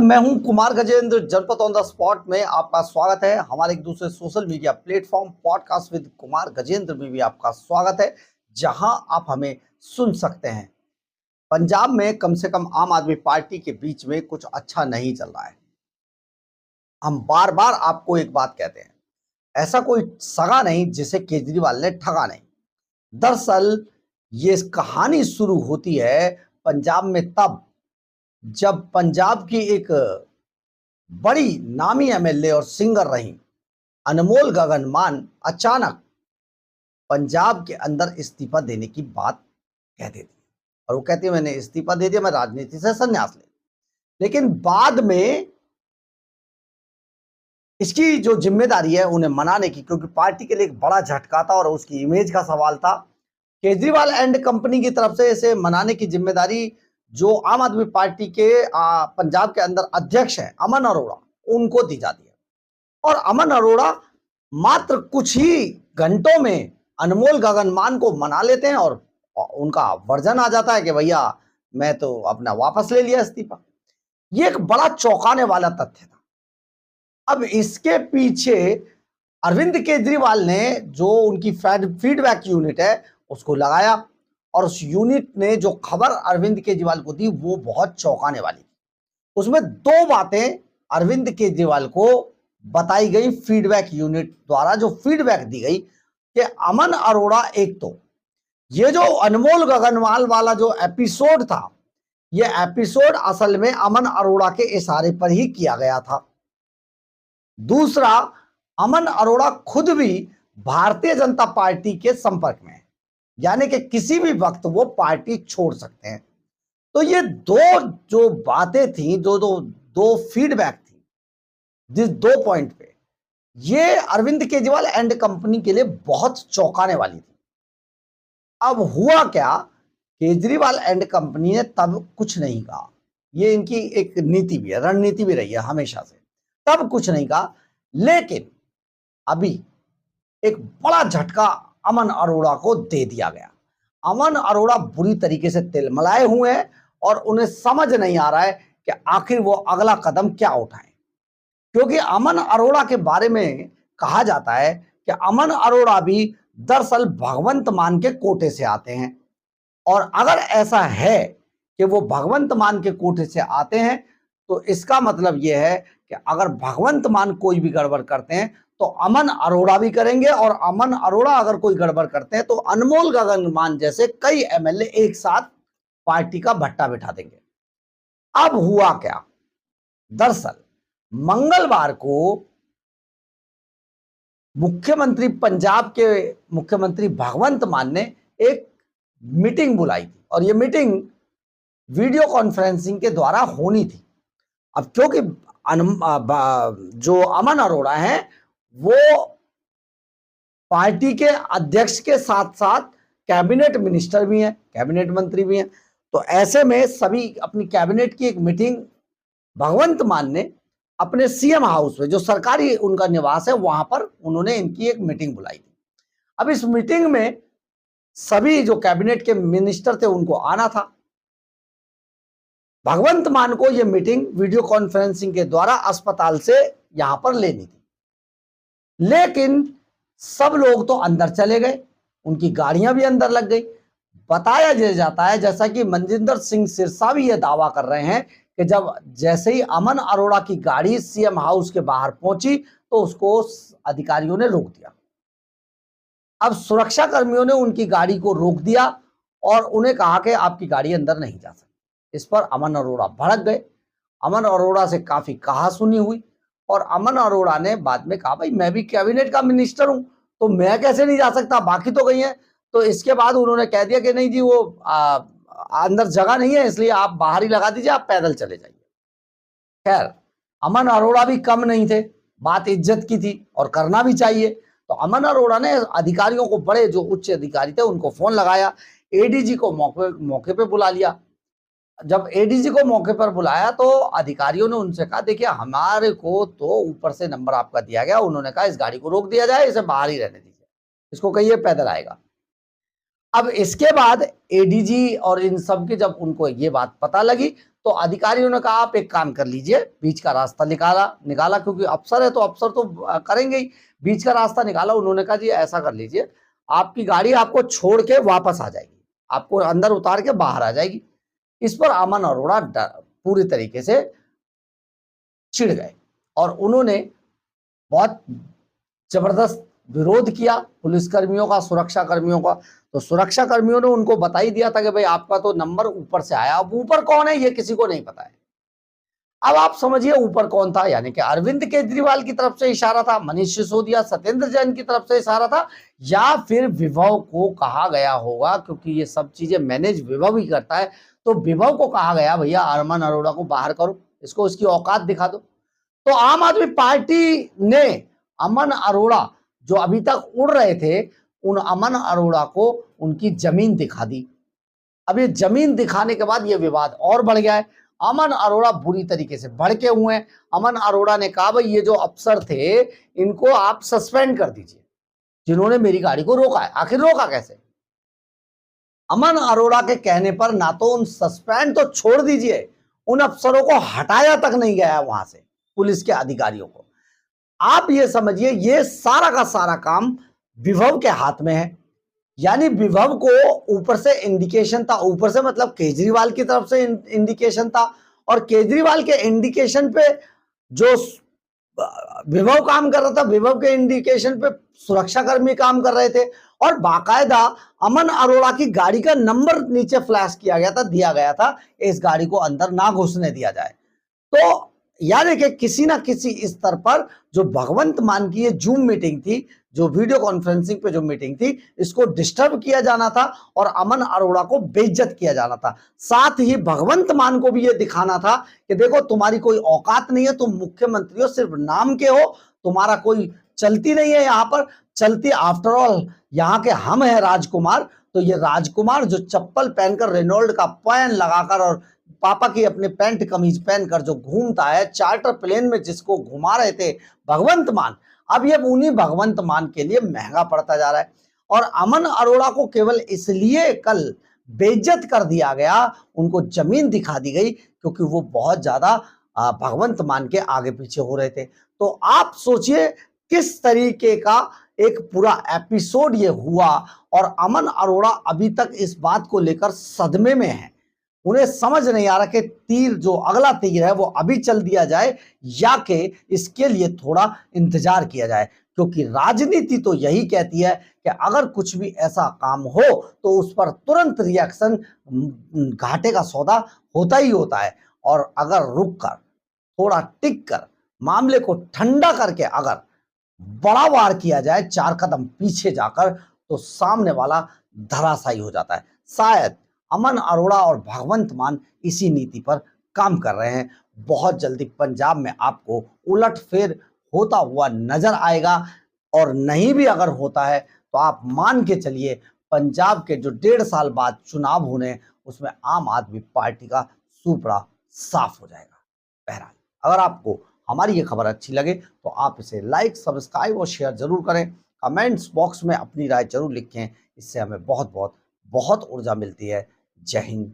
मैं हूं कुमार गजेंद्र। जनपद ऑन द स्पॉट में आपका स्वागत है। हमारे एक दूसरे social media platform podcast with Kumar Gajendra में भी आपका स्वागत है, जहां आप हमें सुन सकते हैं। पंजाब में कम से कम आम आदमी पार्टी के बीच में कुछ अच्छा नहीं चल रहा है। हम बार बार आपको एक बात कहते हैं, ऐसा कोई सगा नहीं जिसे केजरीवाल ने ठगा नहीं। दरअसल ये कहानी शुरू होती है पंजाब में तब जब पंजाब की एक बड़ी नामी एमएलए और सिंगर रही अनमोल गगन मान अचानक पंजाब के अंदर इस्तीफा देने की बात कह देती है। और वो कहती है मैंने इस्तीफा दे दिया, मैं राजनीति से संन्यास ले। लेकिन बाद में इसकी जो जिम्मेदारी है उन्हें मनाने की, क्योंकि पार्टी के लिए एक बड़ा झटका था और उसकी इमेज का सवाल था। केजरीवाल एंड कंपनी की तरफ से इसे मनाने की जिम्मेदारी जो आम आदमी पार्टी के पंजाब के अंदर अध्यक्ष हैं अमन अरोड़ा, उनको दी जाती है। और अमन अरोड़ा मात्र कुछ ही घंटों में अनमोल गगन मान को मना लेते हैं और उनका वर्जन आ जाता है कि भैया मैं तो अपना वापस ले लिया इस्तीफा। ये एक बड़ा चौंकाने वाला तथ्य था। अब इसके पीछे अरविंद केजरीवाल ने जो उनकी फीडबैक यूनिट है उसको लगाया, और उस यूनिट ने जो खबर अरविंद केजरीवाल को दी वो बहुत चौंकाने वाली थी। उसमें दो बातें अरविंद केजरीवाल को बताई गई फीडबैक यूनिट द्वारा, जो फीडबैक दी गई कि अमन अरोड़ा, एक तो ये जो अनमोल गगनवाल वाला जो एपिसोड था, ये एपिसोड असल में अमन अरोड़ा के इशारे पर ही किया गया था। दूसरा, अमन अरोड़ा खुद भी भारतीय जनता पार्टी के संपर्क में है, यानी कि किसी भी वक्त वो पार्टी छोड़ सकते हैं। तो ये दो जो बातें थी, दो फीडबैक थी, जिस दो पॉइंट पे, ये अरविंद केजरीवाल एंड कंपनी के लिए बहुत चौंकाने वाली थी। अब हुआ क्या, केजरीवाल एंड कंपनी ने तब कुछ नहीं कहा। ये इनकी एक नीति भी है, रणनीति भी रही है हमेशा से। तब कुछ नहीं कहा, लेकिन अभी एक बड़ा झटका अमन अरोड़ा को दे दिया गया। अमन अरोड़ा बुरी तरीके से तिलमिलाए हुए हैं और उन्हें समझ नहीं आ रहा है कि आखिर वो अगला कदम क्या उठाएं, क्योंकि अमन अरोड़ा के बारे में कहा जाता है कि अमन अरोड़ा भी दरअसल भगवंत मान के कोटे से आते हैं। और अगर ऐसा है कि वो भगवंत मान के कोटे से आते हैं तो इसका मतलब यह है कि अगर भगवंत मान कोई भी गड़बड़ करते हैं तो अमन अरोड़ा भी करेंगे, और अमन अरोड़ा अगर कोई गड़बड़ करते हैं तो अनमोल गगन मान जैसे कई एमएलए एक साथ पार्टी का भट्टा बिठा देंगे। अब हुआ क्या, दरअसल मंगलवार को मुख्यमंत्री पंजाब के मुख्यमंत्री भगवंत मान ने एक मीटिंग बुलाई थी, और यह मीटिंग वीडियो कॉन्फ्रेंसिंग के द्वारा होनी थी। अब क्योंकि जो अमन अरोड़ा हैं वो पार्टी के अध्यक्ष के साथ साथ कैबिनेट मिनिस्टर भी हैं, कैबिनेट मंत्री भी हैं, तो ऐसे में सभी अपनी कैबिनेट की एक मीटिंग भगवंत मान ने अपने सीएम हाउस में, जो सरकारी उनका निवास है, वहां पर उन्होंने इनकी एक मीटिंग बुलाई थी। अब इस मीटिंग में सभी जो कैबिनेट के मिनिस्टर थे उनको आना था। भगवंत मान को यह मीटिंग वीडियो कॉन्फ्रेंसिंग के द्वारा अस्पताल से यहां पर लेनी थी, लेकिन सब लोग तो अंदर चले गए, उनकी गाड़ियां भी अंदर लग गई। बताया जाता है, जैसा कि मनजिंदर सिंह सिरसा भी यह दावा कर रहे हैं कि जैसे ही अमन अरोड़ा की गाड़ी सीएम हाउस के बाहर पहुंची तो उसको अधिकारियों ने रोक दिया। अब सुरक्षा कर्मियों ने उनकी गाड़ी को रोक दिया और उन्हें कहा कि आपकी गाड़ी अंदर नहीं जा सकती। इस पर अमन अरोड़ा भड़क गए। अमन अरोड़ा से काफी कहासुनी हुई और अमन अरोड़ा ने बाद में कहा भाई मैं भी कैबिनेट का मिनिस्टर हूं तो मैं कैसे नहीं जा सकता, बाकी तो गई हैं। तो इसके बाद उन्होंने कह दिया कि नहीं जी, वो अंदर जगह नहीं है, इसलिए आप बाहर ही लगा दीजिए, आप पैदल चले जाइए। खैर, अमन अरोड़ा भी कम नहीं थे, बात इज्जत की थी और करना भी चाहिए। तो अमन अरोड़ा ने अधिकारियों को, बड़े जो उच्च अधिकारी थे उनको फोन लगाया, एडीजी को मौके पे बुला लिया। जब एडीजी को मौके पर बुलाया तो अधिकारियों ने उनसे कहा देखिए हमारे को तो ऊपर से नंबर आपका दिया गया, उन्होंने कहा इस गाड़ी को रोक दिया जाए, इसे बाहर ही रहने दीजिए, इसको कहिए पैदल आएगा। अब इसके बाद एडीजी और इन सब की जब उनको ये बात पता लगी तो अधिकारियों ने कहा आप एक काम कर लीजिए, बीच का रास्ता निकाला क्योंकि अफसर है तो अफसर तो करेंगे ही, बीच का रास्ता निकाला। उन्होंने कहा जी ऐसा कर लीजिए, आपकी गाड़ी आपको छोड़ के वापस आ जाएगी, आपको अंदर उतार के बाहर आ जाएगी। इस पर अमन अरोड़ा पूरी तरीके से चिढ़ गए और उन्होंने बहुत जबरदस्त विरोध किया पुलिसकर्मियों का, सुरक्षा कर्मियों का। तो सुरक्षा कर्मियों ने उनको बता ही दिया था कि भाई आपका तो नंबर ऊपर से आया। अब ऊपर कौन है ये किसी को नहीं पता है। अब आप समझिए ऊपर कौन था, यानी कि अरविंद केजरीवाल की तरफ से इशारा था, मनीष सिसोदिया, सत्येंद्र जैन की तरफ से इशारा था, या फिर विभव को कहा गया होगा, क्योंकि ये सब चीजें मैनेज विभव ही करता है। तो विभव को कहा गया भैया अमन अरोड़ा को बाहर करो, इसको इसकी औकात दिखा दो। तो आम आदमी पार्टी ने अमन अरोड़ा जो अभी तक उड़ रहे थे, उन अमन अरोड़ा को उनकी जमीन दिखा दी। अब ये जमीन दिखाने के बाद ये विवाद और बढ़ गया है। अमन अरोड़ा बुरी तरीके से भड़के हुए हैं। अमन अरोड़ा ने कहा भाई ये जो अफसर थे इनको आप सस्पेंड कर दीजिए, जिन्होंने मेरी गाड़ी को रोका है। आखिर रोका कैसे? अमन अरोड़ा के कहने पर ना तो उन सस्पेंड तो छोड़ दीजिए, उन अफसरों को हटाया तक नहीं गया वहां से, पुलिस के अधिकारियों को। आप ये समझिए ये सारा का सारा काम विभव के हाथ में है। यानी विभव को ऊपर से इंडिकेशन था, ऊपर से मतलब केजरीवाल की तरफ से इंडिकेशन था, और केजरीवाल के इंडिकेशन पे जो विभव काम कर रहा था, विभव के इंडिकेशन पे सुरक्षा कर्मी काम कर रहे थे, और बाकायदा अमन अरोड़ा की गाड़ी का नंबर नीचे फ्लैश किया गया था, दिया गया था, इस गाड़ी को अंदर ना घुसने दिया जाए। तो यानी कि किसी ना किसी स्तर पर जो भगवंत मान की ये जूम मीटिंग थी, जो वीडियो कॉन्फ्रेंसिंग पे जो मीटिंग थी, इसको डिस्टर्ब किया जाना था और अमन अरोड़ा को बेइज्जत किया जाना था। साथ ही भगवंत मान को भी ये दिखाना था कि देखो तुम्हारी कोई औकात नहीं है, तुम मुख्यमंत्री हो, सिर्फ नाम के हो, तुम्हारा कोई चलती नहीं है यहाँ पर। चलती आफ्टर ऑल यहाँ के हम है राजकुमार। तो ये राजकुमार जो चप्पल पहनकर, रेनॉल्ड का पैन लगाकर और पापा की अपने पैंट कमीज पहनकर जो घूमता है, चार्टर प्लेन में जिसको घुमा रहे थे भगवंत मान, अब ये उन्हीं भगवंत मान के लिए महंगा पड़ता जा रहा है। और अमन अरोड़ा को केवल इसलिए कल बेइज्जत कर दिया गया, उनको जमीन दिखा दी गई, क्योंकि वो बहुत ज्यादा भगवंत मान के आगे पीछे हो रहे थे। तो आप सोचिए किस तरीके का एक पूरा एपिसोड ये हुआ, और अमन अरोड़ा अभी तक इस बात को लेकर सदमे में है। उन्हें समझ नहीं आ रहा कि तीर जो अगला तीर है वो अभी चल दिया जाए या कि इसके लिए थोड़ा इंतजार किया जाए, क्योंकि राजनीति तो यही कहती है कि अगर कुछ भी ऐसा काम हो तो उस पर तुरंत रिएक्शन, घाटे का सौदा होता ही होता है। और अगर रुक कर, थोड़ा टिक कर, मामले को ठंडा करके अगर बड़ा वार किया जाए 4 कदम पीछे जाकर, तो सामने वाला धराशायी हो जाता है। शायद अमन अरोड़ा और भगवंत मान इसी नीति पर काम कर रहे हैं। बहुत जल्दी पंजाब में आपको उलटफेर होता हुआ नजर आएगा, और नहीं भी अगर होता है तो आप मान के चलिए पंजाब के जो 1.5 साल बाद चुनाव होने हैं, उसमें आम आदमी पार्टी का सुपड़ा साफ हो जाएगा। बहरहाल अगर आपको हमारी ये खबर अच्छी लगे तो आप इसे लाइक, सब्सक्राइब और शेयर जरूर करें। कमेंट्स बॉक्स में अपनी राय जरूर लिखें, इससे हमें बहुत बहुत बहुत ऊर्जा मिलती है। जय हिंद,